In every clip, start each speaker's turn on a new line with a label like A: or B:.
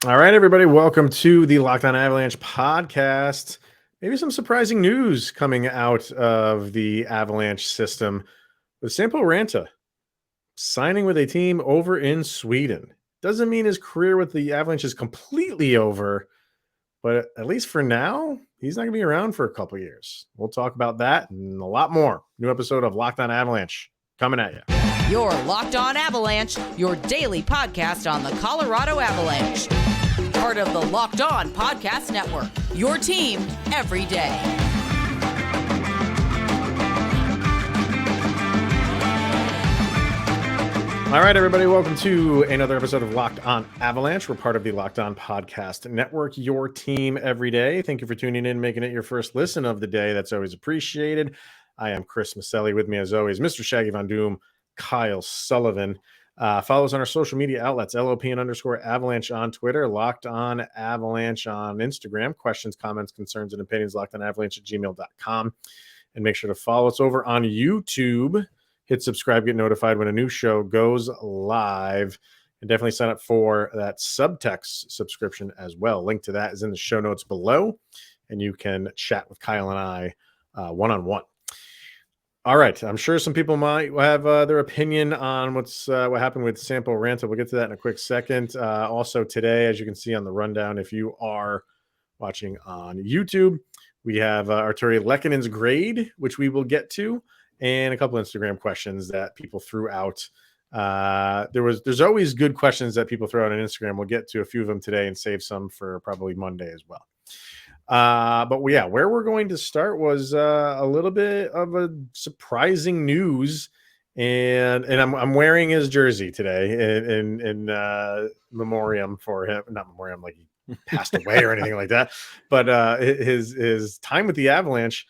A: All right, everybody, welcome to the Locked On Avalanche podcast. Maybe some surprising news coming out of the Avalanche system with Sampo Ranta signing with a team over in Sweden. Doesn't mean his career with the Avalanche is completely over, but at least for now, he's not going to be around for a couple years. We'll talk about that and a lot more. New episode of Locked On Avalanche coming at you.
B: You're Locked On Avalanche, your daily podcast on the Colorado Avalanche. Part of the Locked On Podcast Network, your team every day.
A: All right, everybody, welcome to another episode of Locked On Avalanche. We're part of the Locked On Podcast Network, your team every day. Thank you for tuning in, making it your first listen of the day. That's always appreciated. I am Chris Maselli. With me, as always, Mr. Shaggy Von Doom, Kyle Sullivan. Follow us on our social media outlets, LOPN_Avalanche on Twitter, Locked On Avalanche on Instagram. Questions, comments, concerns, and opinions, lockedonavalanche@gmail.com. And make sure to follow us over on YouTube. Hit subscribe, get notified when a new show goes live. And definitely sign up for that subtext subscription as well. Link to that is in the show notes below. And you can chat with Kyle and I one-on-one. All right. I'm sure some people might have their opinion on what happened with Sampo Ranta. We'll get to that in a quick second. Also today, as you can see on the rundown, if you are watching on YouTube, we have Arturi Lehkonen's grade, which we will get to, and a couple Instagram questions that people threw out. There's always good questions that people throw out on Instagram. We'll get to a few of them today and save some for probably Monday as well. But yeah, where we're going to start was a little bit of a surprising news, and I'm wearing his jersey today in memoriam for him, not memoriam like he passed away or anything like that, but his time with the Avalanche,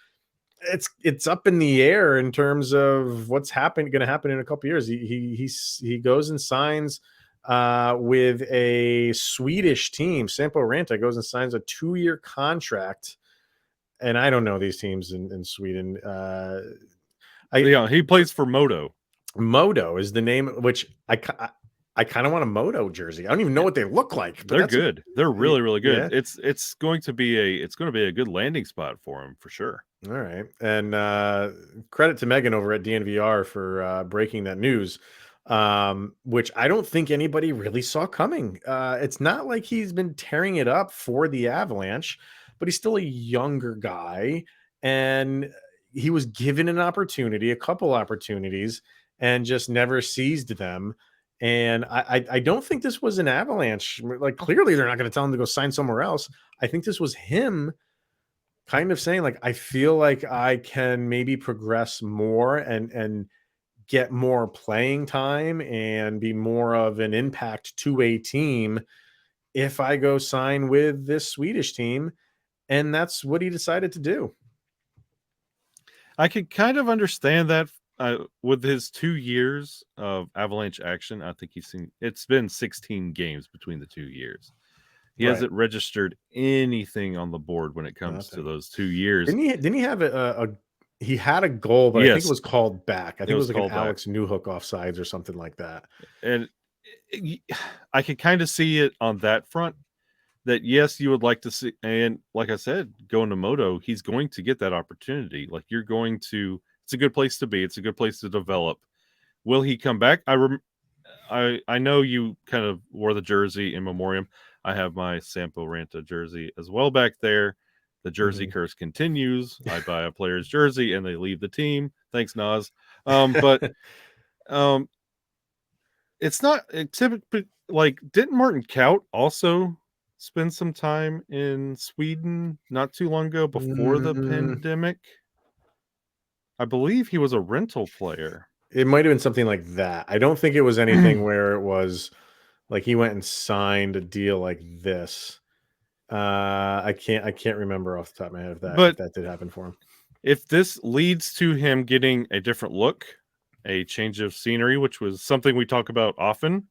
A: it's up in the air in terms of what's going to happen in a couple years. He goes and signs with a Swedish team. Sampo Ranta goes and signs a 2-year contract. And I don't know these teams in Sweden.
C: He plays for MoDo.
A: MoDo is the name, which I kind of want a MoDo jersey. I don't even know what they look like. But
C: they're good. They're really, really good.
A: Yeah.
C: It's going to be a good landing spot for him for sure.
A: All right. And credit to Megan over at DNVR for breaking that news. Which I don't think anybody really saw coming. It's not like he's been tearing it up for the Avalanche, but he's still a younger guy, and he was given an opportunity, a couple opportunities, and just never seized them. And I don't think this was an Avalanche. Like, clearly they're not going to tell him to go sign somewhere else. I think this was him kind of saying, like, I feel like I can maybe progress more and get more playing time and be more of an impact to a team if I go sign with this Swedish team. And that's what he decided to do.
C: I could kind of understand that with his 2 years of Avalanche action. I think it's been 16 games between the 2 years. He hasn't registered anything on the board when it comes to those 2 years.
A: Didn't he have he had a goal, but yes. I think it was called back. I think it was like an Alex Newhook offsides or something like that.
C: And I could kind of see it on that front, that yes, you would like to see. And like I said, going to MoDo, he's going to get that opportunity. Like, it's a good place to be. It's a good place to develop. Will he come back? I know you kind of wore the jersey in memoriam. I have my Sampo Ranta jersey as well back there. The jersey curse continues. I buy a player's jersey and they leave the team. Thanks, Nas. But it's not typically like, didn't Martin Kaut also spend some time in Sweden not too long ago before the pandemic? I believe he was a rental player.
A: It might have been something like that. I don't think it was anything where it was like he went and signed a deal like this. I can't remember off the top of my head if that did happen for him.
C: If this leads to him getting a different look, a change of scenery, which was something we talk about often,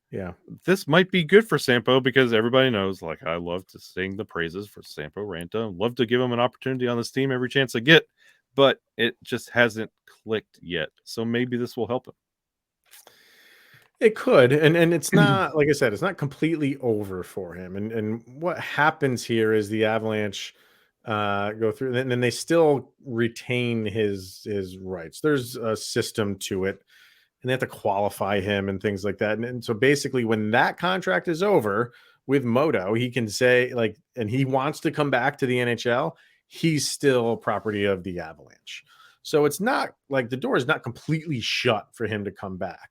A: yeah,
C: this might be good for Sampo, because everybody knows, like, I love to sing the praises for Sampo Ranta. Love to give him an opportunity on this team every chance I get, but it just hasn't clicked yet. So maybe this will help him.
A: It could, and it's not, like I said, it's not completely over for him. And what happens here is the Avalanche go through, and then they still retain his rights. There's a system to it, and they have to qualify him and things like that. And so basically, when that contract is over with MoDo, he can say, like, and he wants to come back to the NHL, he's still property of the Avalanche. So it's not like the door is not completely shut for him to come back.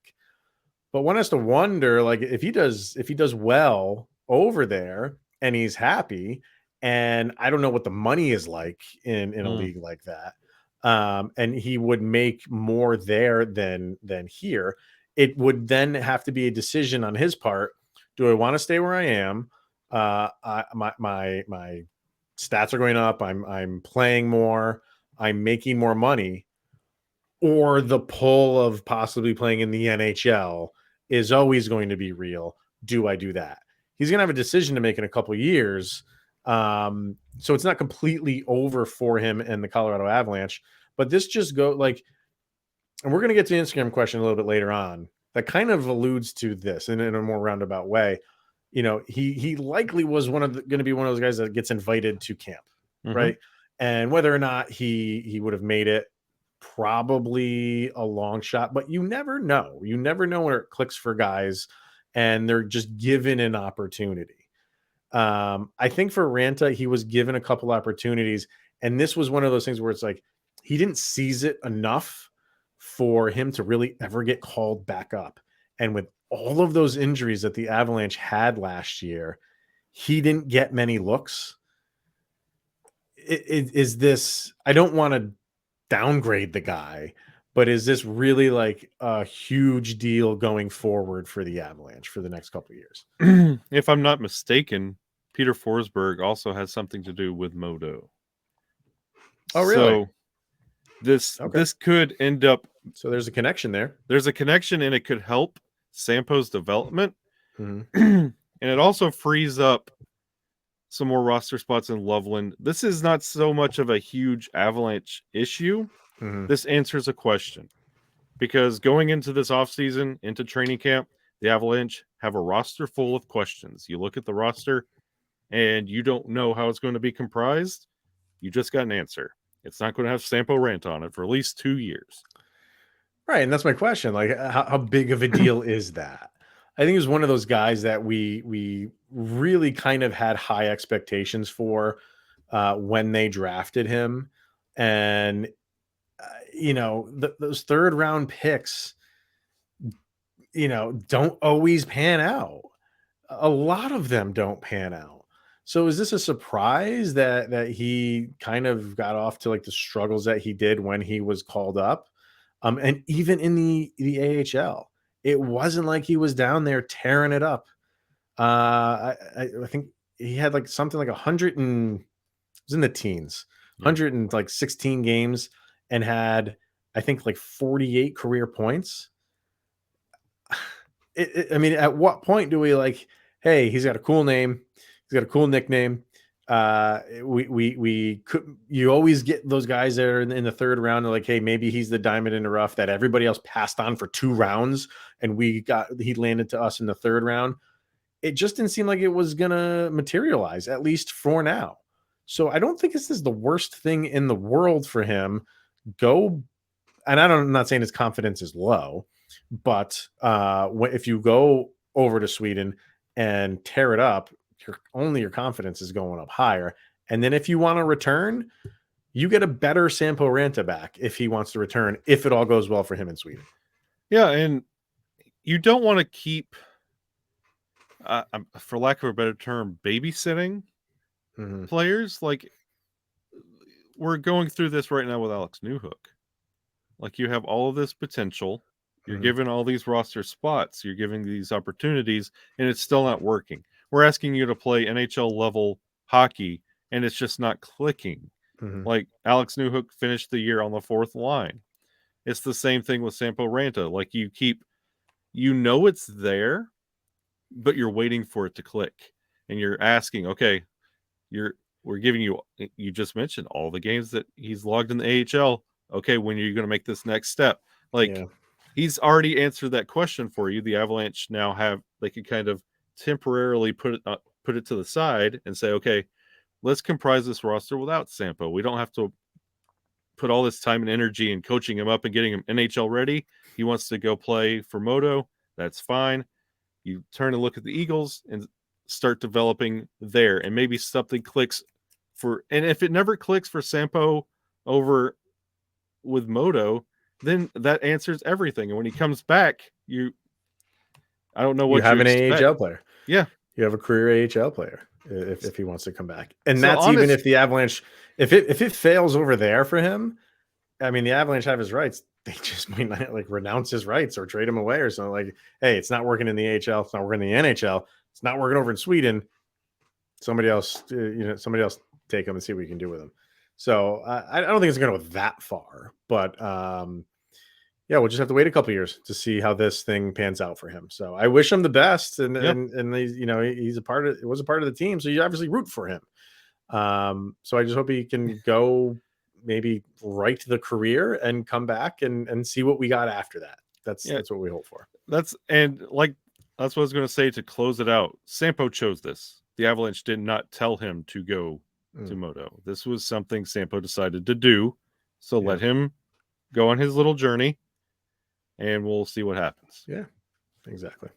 A: But one has to wonder, like, if he does well over there and he's happy, and I don't know what the money is like in a league like that, and he would make more there than here. It would then have to be a decision on his part. Do I want to stay where I am? My stats are going up. I'm playing more. I'm making more money, or the pull of possibly playing in the NHL is always going to be real. Do I do that? He's going to have a decision to make in a couple of years. So it's not completely over for him and the Colorado Avalanche, but this just go like, and we're going to get to the Instagram question a little bit later on that kind of alludes to this in a more roundabout way. You know, he likely was going to be one of those guys that gets invited to camp, right? And whether or not he would have made it, probably a long shot, but you never know. You never know when it clicks for guys and they're just given an opportunity. I think for Ranta, he was given a couple opportunities, and this was one of those things where it's like he didn't seize it enough for him to really ever get called back up. And with all of those injuries that the Avalanche had last year, he didn't get many looks. Is this, I don't want to downgrade the guy, but is this really like a huge deal going forward for the Avalanche for the next couple of years?
C: If I'm not mistaken, Peter Forsberg also has something to do with MoDo.
A: Oh, really?
C: So this could end up.
A: So there's a connection there.
C: There's a connection, and it could help Sampo's development, and it also frees up some more roster spots in Loveland. This is not so much of a huge Avalanche issue. This answers a question, because going into this offseason, into training camp, the Avalanche have a roster full of questions. You look at the roster and you don't know how it's going to be comprised. You just got an answer. It's not going to have Sampo Ranta on it for at least 2 years.
A: Right. And that's my question. Like, how big of a deal is that? I think it was one of those guys that we really kind of had high expectations for when they drafted him. And, those third round picks, don't always pan out. A lot of them don't pan out. So is this a surprise that he kind of got off to like the struggles that he did when he was called up? And even in the AHL, it wasn't like he was down there tearing it up. I think he had like something like 100 and it was in the teens, 116 games, and had, I think, like 48 career points. I mean, at what point do we like, hey, he's got a cool name, he's got a cool nickname. We could, you always get those guys that are in the third round, like, hey, maybe he's the diamond in the rough that everybody else passed on for 2 rounds, and he landed to us in the third round. It just didn't seem like it was gonna materialize, at least for now. So I don't think this is the worst thing in the world for him. I'm not saying his confidence is low, but if you go over to Sweden and tear it up, your confidence is going up higher. And then if you want to return, you get a better Sampo Ranta back if he wants to return, if it all goes well for him in Sweden.
C: Yeah, and you don't want to keep, for lack of a better term, babysitting players. Like, we're going through this right now with Alex Newhook. Like, you have all of this potential. You're given all these roster spots. You're giving these opportunities, and it's still not working. We're asking you to play NHL level hockey, and it's just not clicking. Like, Alex Newhook finished the year on the 4th line. It's the same thing with Sampo Ranta. Like, it's there, but you're waiting for it to click. And you're asking, okay, we're giving you just mentioned all the games that he's logged in the AHL. Okay, when are you going to make this next step? Like, he's already answered that question for you. The Avalanche now they can kind of temporarily put it to the side and say, okay, let's comprise this roster without Sampo. We don't have to put all this time and energy in coaching him up and getting him NHL ready. He wants to go play for MoDo. That's fine. You turn and look at the Eagles and start developing there, and maybe something clicks and if it never clicks for Sampo over with MoDo, then that answers everything. And when he comes back, I don't know what
A: you have an
C: expect.
A: AHL player.
C: Yeah.
A: You have a career AHL player if he wants to come back. And
C: So
A: that's even if the Avalanche, if it fails over there for him, I mean, the Avalanche have his rights. They just might not like renounce his rights or trade him away or something. Like, hey, it's not working in the AHL. It's not working in the NHL. It's not working over in Sweden. Somebody else take him and see what we can do with him. So I don't think it's going to go that far, but yeah, we'll just have to wait a couple years to see how this thing pans out for him. So I wish him the best, and he's, he's was a part of the team, so you obviously root for him. So I just hope he can go maybe right to the career and come back and see what we got after that. That's what we hope for.
C: That's what I was going to say to close it out. Sampo chose this. The Avalanche did not tell him to go to MoDo. This was something Sampo decided to do. So let him go on his little journey, and we'll see what happens.
A: Yeah, exactly.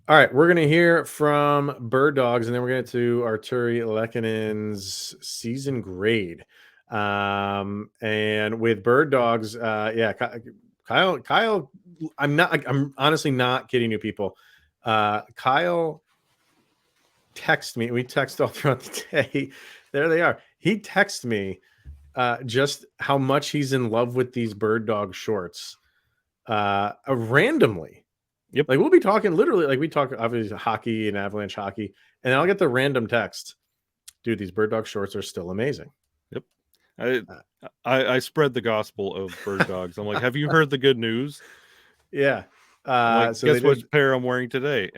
A: All right, we're going to hear from Birddogs, and then we're going to get to Arturi Lehkonen's season grade. And with Birddogs, Kyle, I'm honestly not kidding you, people. Kyle texted me. We text all throughout the day. There they are. He texted me just how much he's in love with these Birddog shorts randomly.
C: Yep.
A: Like we'll be talking literally, like we talk obviously hockey and Avalanche hockey, and I'll get the random text. Dude, these Birddog shorts are still amazing.
C: Yep. I spread the gospel of Birddogs. I'm like, have you heard the good news?
A: Yeah.
C: So guess which pair I'm wearing today?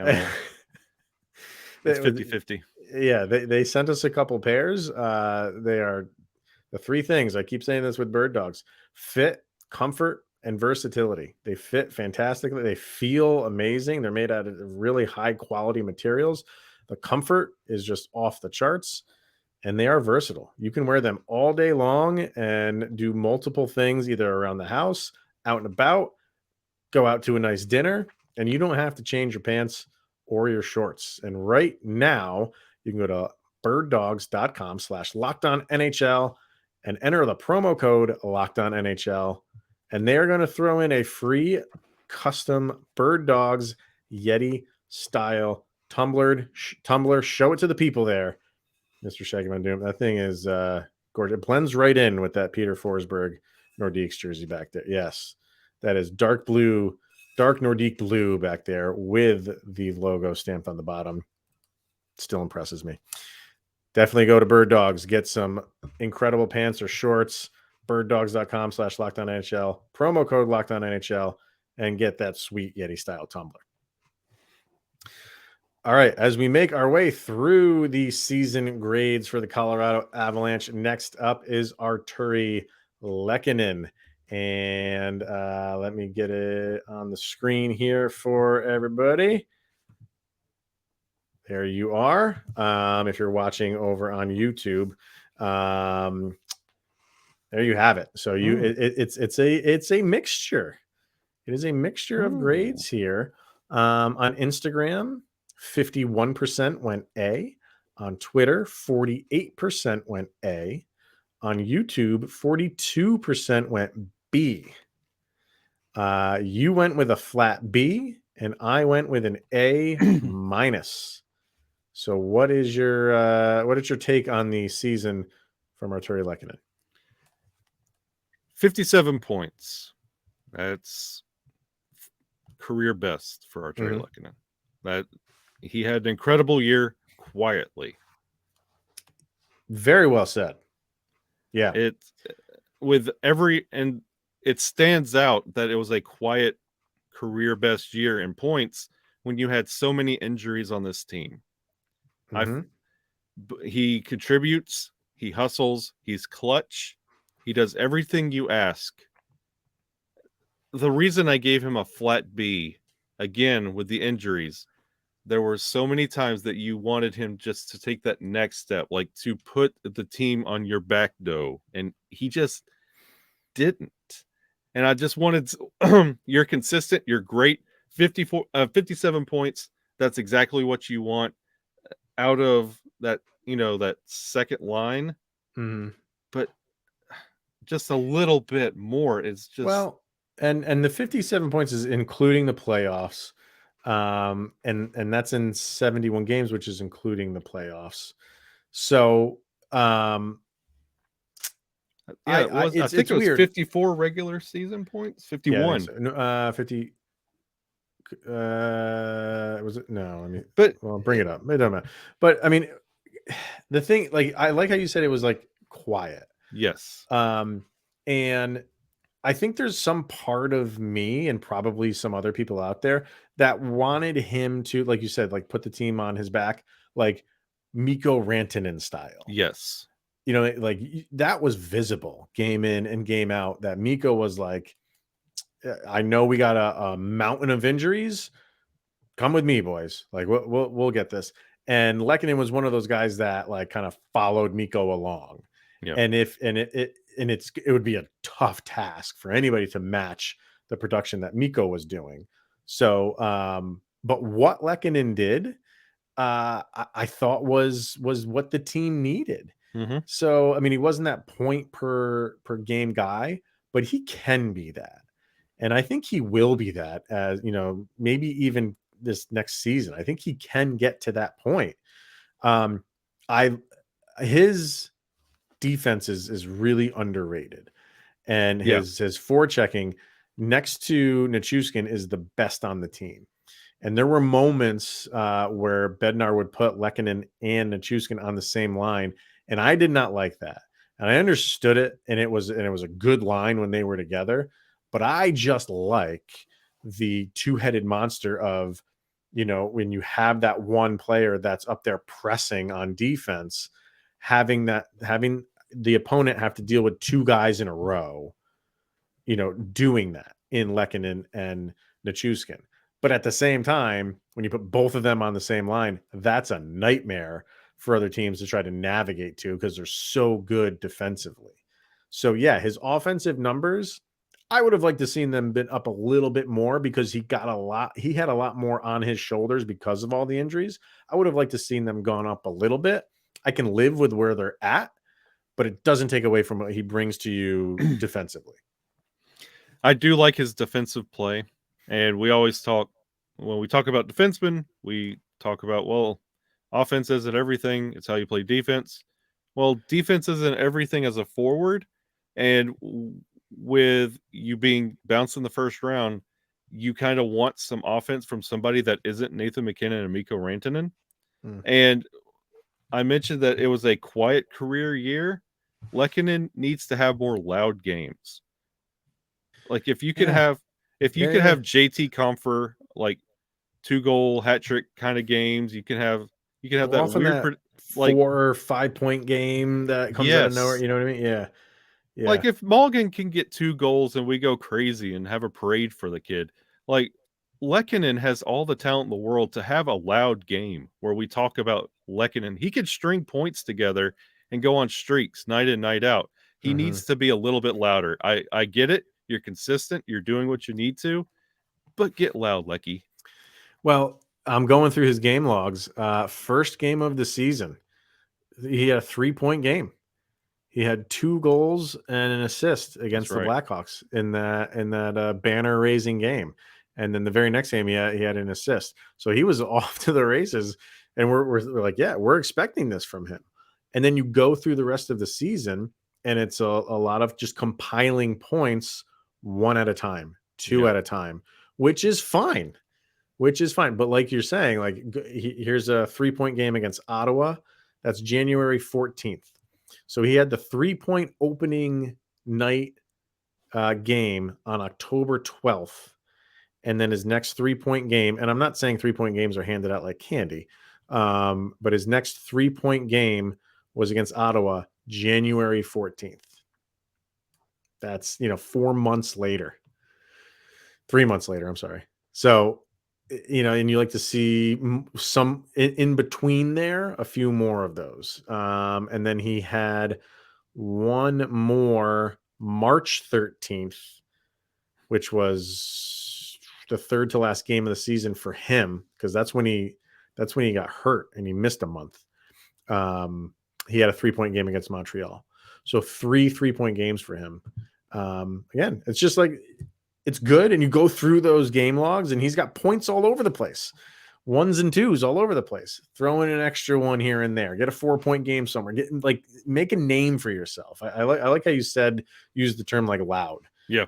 C: It's 50-50.
A: Yeah, they sent us a couple pairs. They are the three things. I keep saying this with Birddogs: fit, comfort, and versatility. They fit fantastically. They feel amazing. They're made out of really high quality materials. The comfort is just off the charts, and they are versatile. You can wear them all day long and do multiple things, either around the house, out and about, go out to a nice dinner, and you don't have to change your pants or your shorts. And right now, you can go to birddogs.com/LockedOnNHL and enter the promo code LockedOnNHL. And they're going to throw in a free custom Birddogs Yeti style tumbler. Show it to the people there, Mr. Shaggy Von Doom. That thing is gorgeous. It blends right in with that Peter Forsberg Nordiques jersey back there. Yes, that is dark Nordique blue back there with the logo stamped on the bottom. Still impresses me. Definitely go to Birddogs. Get some incredible pants or shorts. Birddogs.com/LockedOnNHL. Promo code LockedOnNHL and get that sweet Yeti style tumbler. All right, as we make our way through the season grades for the Colorado Avalanche, next up is Arturi Lehkonen. And let me get it on the screen here for everybody. There you are. If you're watching over on YouTube, there you have it. So it's a mixture. It is a mixture of grades here. On Instagram, 51% went A. On Twitter, 48% went A. On YouTube, 42% went B. You went with a flat B, and I went with an A minus. So what is your take on the season from Arturi Lehkonen?
C: 57 points. That's career best for Arturi Lehkonen. That he had an incredible year quietly.
A: Very well said. Yeah.
C: It stands out that it was a quiet career best year in points when you had so many injuries on this team. He contributes, he hustles, he's clutch, he does everything you ask. the reason I gave him a flat B, again, with the injuries, there were so many times that you wanted him just to take that next step, like to put the team on your back, though, and he just didn't. And I just wanted to, you're consistent, you're great, 57 points. That's exactly what you want out of that, that second line.
A: Mm-hmm.
C: But just a little bit more. It's just
A: and the 57 points is including the playoffs. And that's in 71 games, which is including the playoffs. So
C: I think it was
A: weird.
C: 54 regular season points, 51.
A: So. 50 was it? No, I mean,
C: but
A: bring it up. It doesn't matter. But I mean, the thing, like, I like how you said it was like quiet.
C: Yes.
A: And I think there's some part of me and probably some other people out there that wanted him to, like you said, like put the team on his back, like Mikko Rantanen style.
C: Yes.
A: Like that was visible game in and game out that Mikko was like, I know we got a mountain of injuries. Come with me, boys. Like we'll get this. And Lehkonen was one of those guys that like kind of followed Mikko along.
C: Yeah.
A: And it would be a tough task for anybody to match the production that Mikko was doing. So, but what Lehkonen did, I thought was what the team needed.
C: Mm-hmm.
A: So, I mean, he wasn't that point per game guy, but he can be that. And I think he will be that as, maybe even this next season. I think he can get to that point. His defense is really underrated. And his forechecking next to Nichushkin is the best on the team. And there were moments where Bednar would put Lehkonen and Nichushkin on the same line. And I did not like that. And I understood it. And it was a good line when they were together. But I just like the two-headed monster of, when you have that one player that's up there pressing on defense, having the opponent have to deal with two guys in a row, doing that in Lehkonen and Nichushkin. But at the same time, when you put both of them on the same line, that's a nightmare for other teams to try to navigate to because they're so good defensively. So yeah, his offensive numbers, I would have liked to seen them been up a little bit more because he had a lot more on his shoulders because of all the injuries. I would have liked to seen them gone up a little bit. I can live with where they're at, but it doesn't take away from what he brings to you defensively.
C: I do like his defensive play. And we always talk, when we talk about defensemen, we talk about, well, offense isn't everything. It's how you play defense. Well, defense isn't everything as a forward. And with you being bounced in the first round, you kind of want some offense from somebody that isn't Nathan McKinnon and Mikko Rantanen. And I mentioned that it was a quiet career year. Lehkonen needs to have more loud games. Like if you could have JT Comfer, like 2-goal hat trick kind of games, you can have that weird
A: 4 or 5 point game that comes out of nowhere. You know what I mean? Yeah. Yeah.
C: Like if Mulligan can get 2 goals and we go crazy and have a parade for the kid, like Lehkonen has all the talent in the world to have a loud game where we talk about Lehkonen. He could string points together and go on streaks night in, night out. He needs to be a little bit louder. I get it. You're consistent. You're doing what you need to, but get loud, Lecky.
A: Well, I'm going through his game logs. First game of the season, he had a 3-point game. He had 2 goals and an assist against the Blackhawks in that banner raising game. And then the very next game, he had an assist. So he was off to the races. And we're like, yeah, we're expecting this from him. And then you go through the rest of the season, and it's a lot of just compiling points one at a time, two at a time, which is fine. But like you're saying, like here's a 3-point game against Ottawa. That's January 14th. So he had the 3-point opening night game on October 12th. And then his next 3-point game, and I'm not saying 3-point games are handed out like candy, but his next 3-point game was against Ottawa, January 14th. That's, 4 months later. 3 months later. I'm sorry. So, and you like to see some in between there, a few more of those. And then he had one more March 13th, which was the third to last game of the season for him, because that's when he got hurt and he missed a month. He had a 3-point game against Montreal. So 3-point games for him. Again, it's just like, it's good. And you go through those game logs and he's got points all over the place. 1s and 2s all over the place. Throw in an extra one here and there. Get a 4-point game somewhere. Make a name for yourself. I like how you use the term like loud.
C: Yeah.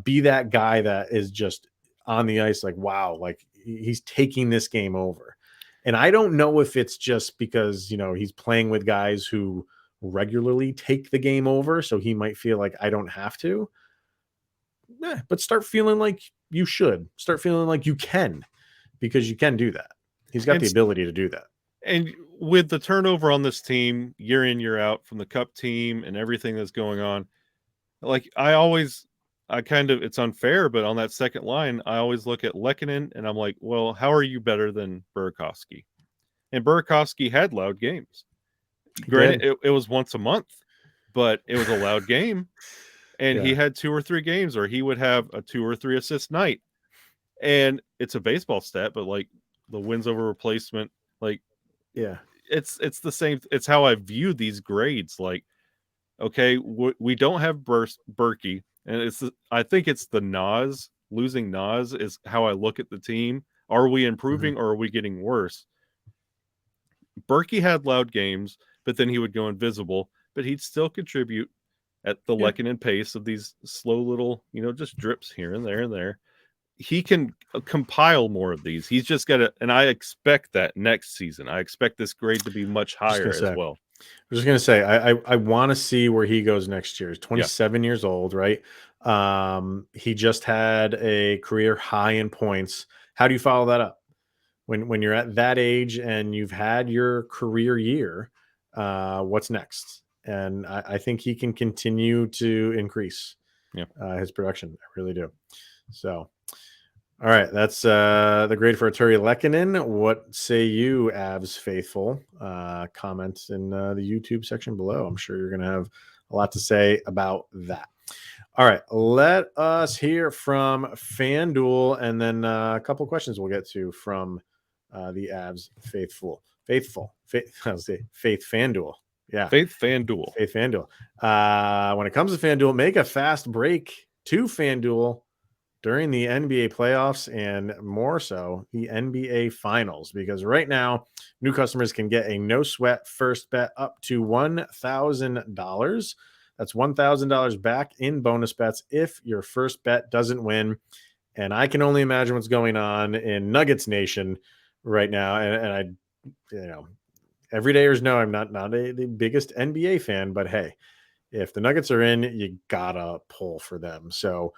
A: Be that guy that is just on the ice like, wow, like he's taking this game over. And I don't know if it's just because, he's playing with guys who regularly take the game over. So he might feel like I don't have to. But start feeling like you should. Start feeling like you can, because you can do that. He's got the ability to do that. And
C: with the turnover on this team, year in, year out, from the Cup team and everything that's going on, like it's unfair, but on that second line, I always look at Lehkonen and I'm like, well, how are you better than Burakovsky? And Burakovsky had loud games. Granted, it was once a month, but it was a loud game. And he had 2 or 3 games, or he would have a 2 or 3 assist night. And it's a baseball stat, but like the wins over replacement, it's the same. It's how I view these grades. Like, okay, we don't have Berkey, and I think it's the Nas. Losing Nas is how I look at the team. Are we improving or are we getting worse? Berkey had loud games, but then he would go invisible, but he'd still contribute at the Lehkonen pace of these slow little, just drips here and there and there. He can compile more of these. He's just got to, and I expect that next season. I expect this grade to be much higher as well.
A: I was just going to say, I want to see where he goes next year. He's 27 years old, right? He just had a career high in points. How do you follow that up? When you're at that age and you've had your career year, what's next? And I think he can continue to increase his production. I really do. So, all right, that's the grade for Arturi Lehkonen. What say you, Avs faithful? Comments in the YouTube section below. I'm sure you're going to have a lot to say about that. All right, let us hear from FanDuel, and then a couple questions we'll get to from the Avs faithful. I'll say Faith FanDuel. Yeah.
C: Faith FanDuel.
A: When it comes to FanDuel, make a fast break to FanDuel during the NBA playoffs and more so the NBA finals, because right now new customers can get a no sweat first bet up to $1,000. That's $1,000 back in bonus bets if your first bet doesn't win. And I can only imagine what's going on in Nuggets Nation right now. And I, everydayers know I'm not the biggest NBA fan, but hey, if the Nuggets are in, you gotta pull for them. So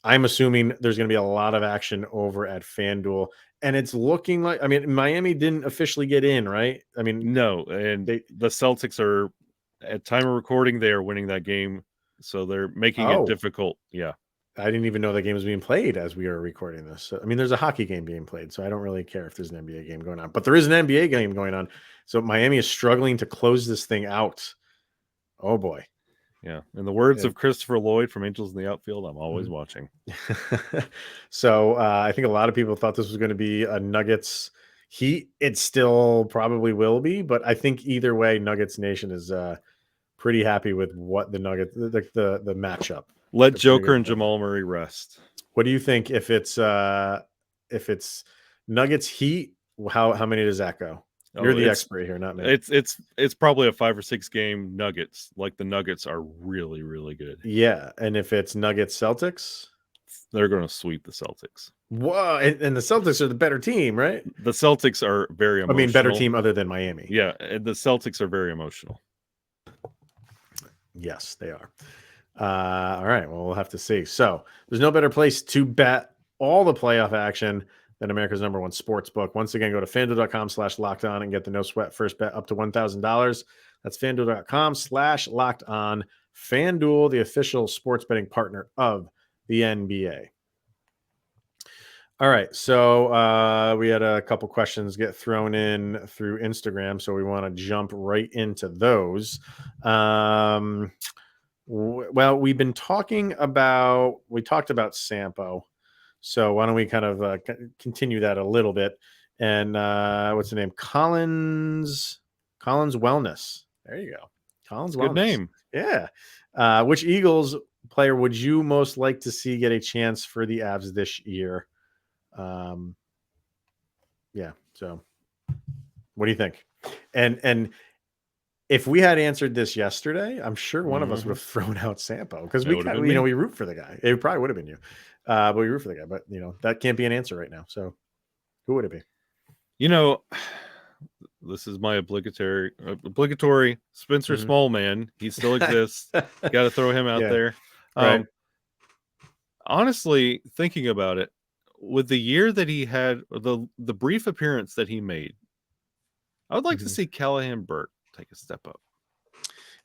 A: I'm assuming there's going to be a lot of action over at FanDuel, and it's looking like, Miami didn't officially get in, right?
C: No, and the Celtics are, at time of recording, they are winning that game, so they're making it difficult. Yeah.
A: I didn't even know that game was being played as we are recording this. So, there's a hockey game being played, so I don't really care if there's an NBA game going on. But there is an NBA game going on. So Miami is struggling to close this thing out. Oh, boy.
C: Yeah. In the words of Christopher Lloyd from Angels in the Outfield, I'm always watching.
A: So I think a lot of people thought this was going to be a Nuggets Heat. It still probably will be, but I think either way, Nuggets Nation is pretty happy with what the Nuggets, the matchup.
C: Let Joker and Jamal Murray rest.
A: What do you think if it's Nuggets Heat? How many does that go? You're the expert here, not me.
C: It's probably a 5 or 6 game Nuggets. Like, the Nuggets are really, really good.
A: Yeah, and if it's Nuggets Celtics,
C: they're going to sweep the Celtics.
A: Whoa, and the Celtics are the better team, right?
C: The Celtics are very emotional.
A: Better team other than Miami.
C: Yeah, and the Celtics are very emotional.
A: Yes, they are. All right, well, we'll have to see. So there's no better place to bet all the playoff action than America's #1 sports book. Once again, go to FanDuel.com/lockedon and get the no sweat first bet up to $1,000. That's FanDuel.com/lockedon. FanDuel, the official sports betting partner of the NBA. All right. So we had a couple questions get thrown in through Instagram. So we want to jump right into those. Well, we talked about Sampo. So why don't we kind of continue that a little bit? And what's the name? Collins Wellness. There you go. Collins
C: Good
A: Wellness.
C: name.
A: Yeah. Which Eagles player would you most like to see get a chance for the Avs this year? Yeah. So what do you think? And if we had answered this yesterday, I'm sure one of us would have thrown out Sampo because we root for the guy. It probably would have been you, but we root for the guy. But that can't be an answer right now. So who would it be?
C: This is my obligatory Spencer Small man. He still exists. Got to throw him out there.
A: Right.
C: Honestly, thinking about it, with the year that he had, the brief appearance that he made, I would like to see Callahan Burke take a step up.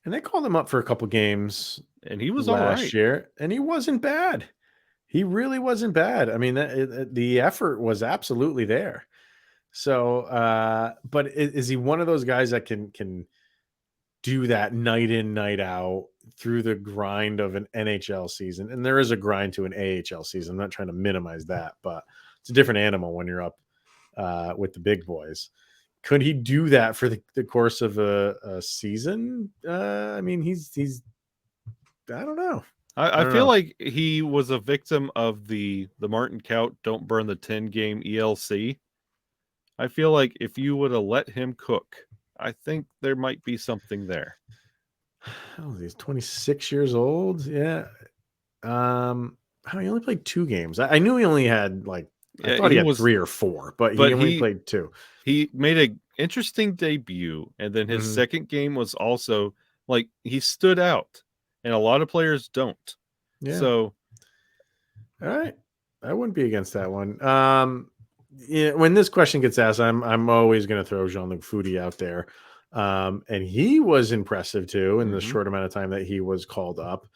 A: And they called him up for a couple games,
C: and he was
A: last year, and he wasn't bad. He really wasn't bad. I mean, the effort was absolutely there. So, but is he one of those guys that can do that night in, night out through the grind of an NHL season? And there is a grind to an AHL season. I'm not trying to minimize that, but it's a different animal when you're up with the big boys. Could he do that for the course of a season? I mean, he's I don't know.
C: I feel like he was a victim of the Martin Kaut don't burn the 10-game ELC. I feel like if you would have let him cook, I think there might be something there.
A: Oh, he's 26 years old. Yeah. He only played 2 games. I knew he only had I thought he had 3 or 4, but he only played 2.
C: He made an interesting debut, and then his second game was also he stood out, and a lot of players don't.
A: Yeah.
C: So,
A: all right, I wouldn't be against that one. When this question gets asked, I'm always going to throw Jean-Luc Foudy out there, and he was impressive too in the short amount of time that he was called up.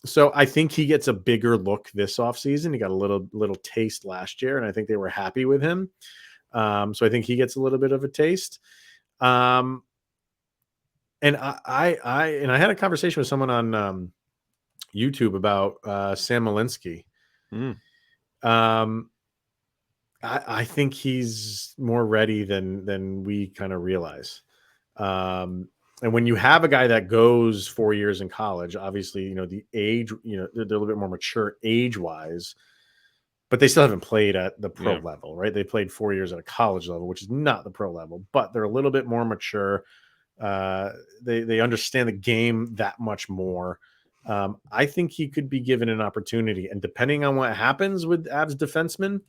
A: So I think he gets a bigger look this offseason. He got a little taste last year, and I think they were happy with him. So I think he gets a little bit of a taste. And I had a conversation with someone on YouTube about Sam Malinsky. I think he's more ready than we kind of realize. And when you have a guy that goes 4 years in college, obviously, the age, they're a little bit more mature age-wise, but they still haven't played at the pro level, right? They played 4 years at a college level, which is not the pro level, but they're a little bit more mature. They understand the game that much more. I think he could be given an opportunity, and depending on what happens with Avs defensemen,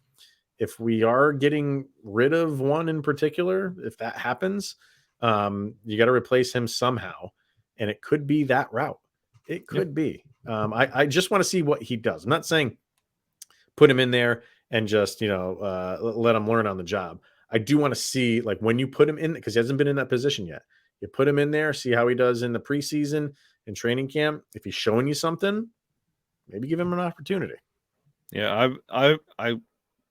A: if we are getting rid of one in particular, if that happens, you got to replace him somehow, and it could be that route. It could be. I just want to see what he does. I'm not saying put him in there and just let him learn on the job. I do want to see when you put him in, because he hasn't been in that position yet. You put him in there, see how he does in the preseason and training camp. If he's showing you something, maybe give him an opportunity.
C: Yeah, I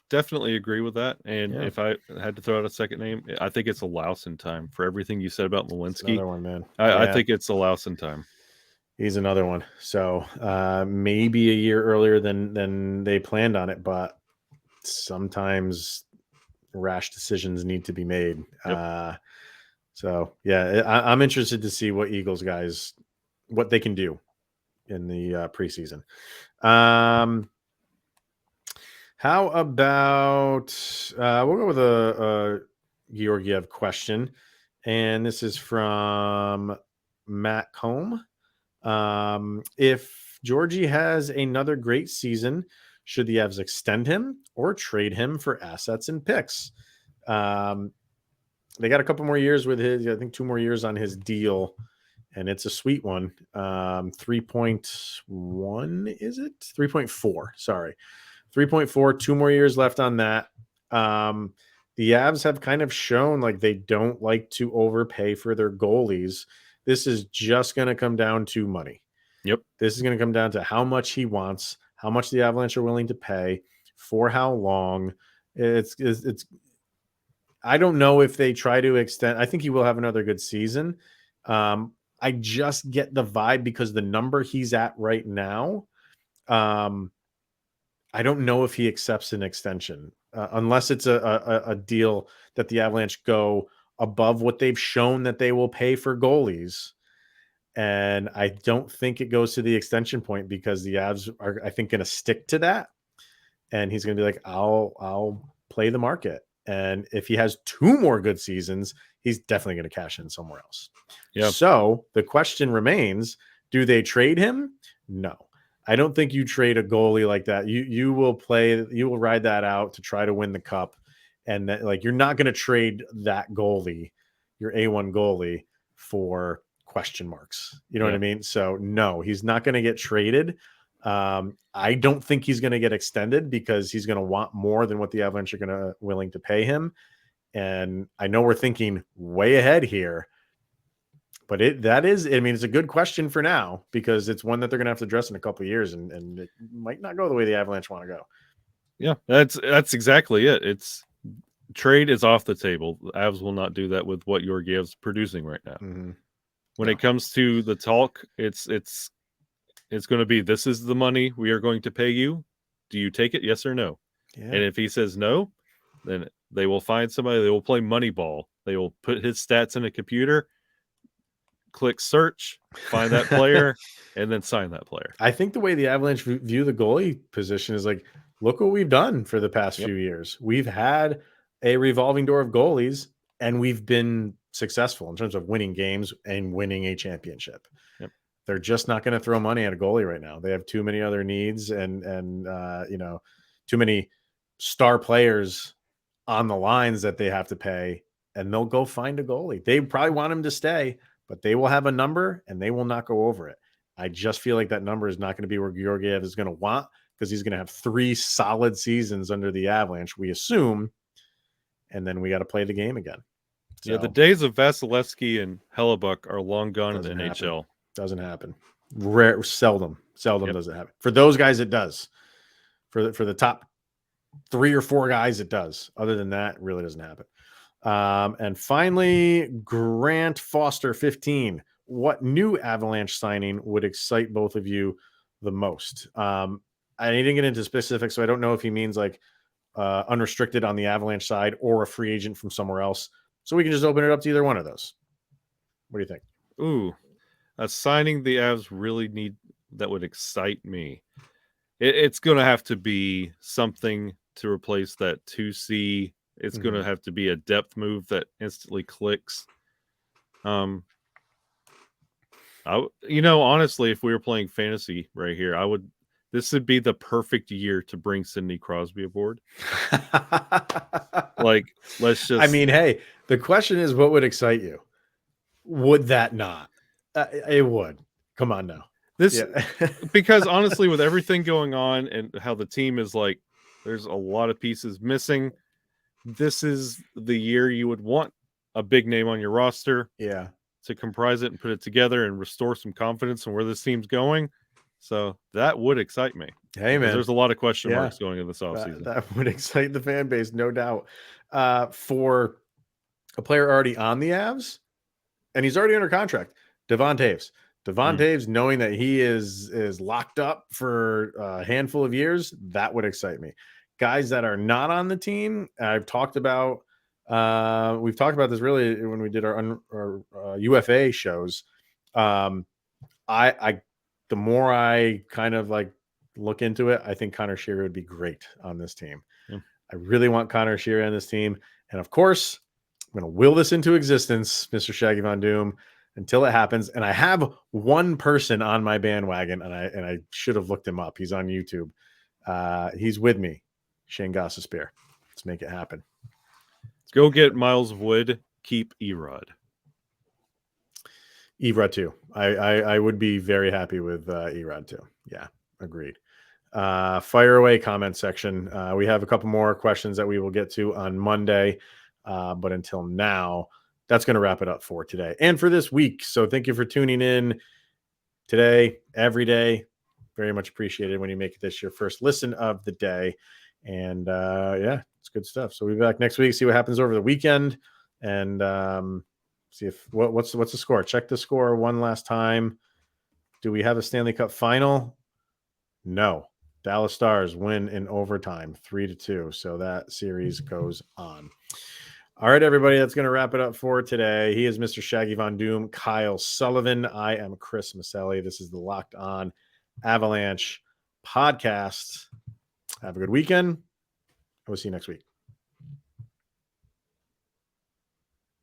C: definitely agree with that. And if I had to throw out a second name, I think it's a Lawson time for everything you said about Malinsky.
A: Another one, man.
C: I think it's a Lawson time.
A: He's another one. So maybe a year earlier than they planned on it, but sometimes rash decisions need to be made. Yep. I'm interested to see what Eagles guys, what they can do in the preseason. How about we'll go with a Georgiev question, and this is from Matt Combe. If Georgie has another great season, should the Avs extend him or trade him for assets and picks? They got a couple more years with his, I think 2 more years on his deal, and it's a sweet one. 3.1, is it? 3.4, sorry. 3.4, 2 more years left on that. The Avs have kind of shown they don't like to overpay for their goalies. This is just going to come down to money.
C: Yep.
A: This is going to come down to how much he wants, how much the Avalanche are willing to pay. For how long? It's I don't know if they try to extend. I think he will have another good season. I just get the vibe because the number he's at right now, I don't know if he accepts an extension unless it's a deal that the Avalanche go above what they've shown that they will pay for goalies. And I don't think it goes to the extension point because the Avs are, I think, going to stick to that. And he's going to be like, I'll play the market. And if he has 2 more good seasons, he's definitely going to cash in somewhere else.
C: Yeah.
A: So the question remains, do they trade him? No. I don't think you trade a goalie like that. You will ride that out to try to win the cup. And that, like, you're not going to trade that goalie, your A1 goalie, for question marks. You know what I mean? So no, he's not going to get traded. I don't think he's going to get extended because he's going to want more than what the Avalanche are willing to pay him. And I know we're thinking way ahead here, but it's a good question for now because it's one that they're going to have to address in a couple of years, and it might not go the way the Avalanche want to go.
C: Yeah, that's exactly it. It's trade is off the table. The Avs will not do that with what Georgiev's producing right now.
A: Mm-hmm.
C: When it comes to the talk, it's going to be, this is the money we are going to pay you. Do you take it? Yes or no? Yeah. And if he says no, then they will find somebody. They will play Moneyball. They will put his stats in a computer, click search, find that player, and then sign that player.
A: I think the way the Avalanche view the goalie position is like, look what we've done for the past few years. We've had a revolving door of goalies, and we've been successful in terms of winning games and winning a championship. Yep. They're just not going to throw money at a goalie right now. They have too many other needs and too many star players on the lines that they have to pay, and they'll go find a goalie. They probably want him to stay, but they will have a number and they will not go over it. I just feel like that number is not going to be where Georgiev is going to want, because he's going to have 3 solid seasons under the Avalanche, we assume, and then we got to play the game again. So,
C: yeah, the days of Vasilevsky and Hellebuck are long gone in the NHL.
A: Doesn't happen. Rare, seldom does it happen. For those guys, it does. For the top 3 or 4 guys, it does. Other than that, it really doesn't happen. And finally, Grant Foster 15. What new Avalanche signing would excite both of you the most? I didn't get into specifics, so I don't know if he means like unrestricted on the Avalanche side or a free agent from somewhere else. So we can just open it up to either one of those. What do you think?
C: Ooh, a signing the Avs really need that would excite me. It's going to have to be something to replace that 2C. It's going to have to be a depth move that instantly clicks. Honestly, if we were playing fantasy right here, this would be the perfect year to bring Sidney Crosby aboard. Like, let's just.
A: I mean, hey, the question is, what would excite you? Would that not? It would. Come on now.
C: Because honestly, with everything going on and how the team is like, there's a lot of pieces missing. This is the year you would want a big name on your roster.
A: Yeah.
C: To comprise it and put it together and restore some confidence in where this team's going. So that would excite me.
A: Hey, man.
C: There's a lot of question marks going in this offseason.
A: That would excite the fan base, no doubt. For a player already on the Avs, and he's already under contract, Devon Toews. Devon Toews, knowing that he is locked up for a handful of years, that would excite me. Guys that are not on the team, we've talked about this really when we did our UFA shows. The more I kind of like look into it, I think Connor Shearer would be great on this team. Yeah. I really want Connor Shearer on this team. And of course, I'm going to will this into existence, Mr. Shaggy Von Doom, until it happens. And I have one person on my bandwagon, and I should have looked him up. He's on YouTube. He's with me, Shane Gostisbehere. Let's make it happen.
C: Go get Miles Wood. Keep Erod.
A: Erod too. I would be very happy with Erod too. Yeah, agreed. Fire away comment section. We have a couple more questions that we will get to on Monday. But until now, that's going to wrap it up for today and for this week. So thank you for tuning in today, every day. Very much appreciated when you make this your first listen of the day. And yeah, it's good stuff. So we'll be back next week, see what happens over the weekend, and see if what's the score. Check the score one last time. Do we have a Stanley Cup final? No. Dallas Stars win in overtime, 3-2. So that series goes on. All right, everybody, that's going to wrap it up for today. He is Mr. Shaggy Von Doom, Kyle Sullivan. I am Chris Maselli. This is the Locked On Avalanche podcast. Have a good weekend. We'll see you next week.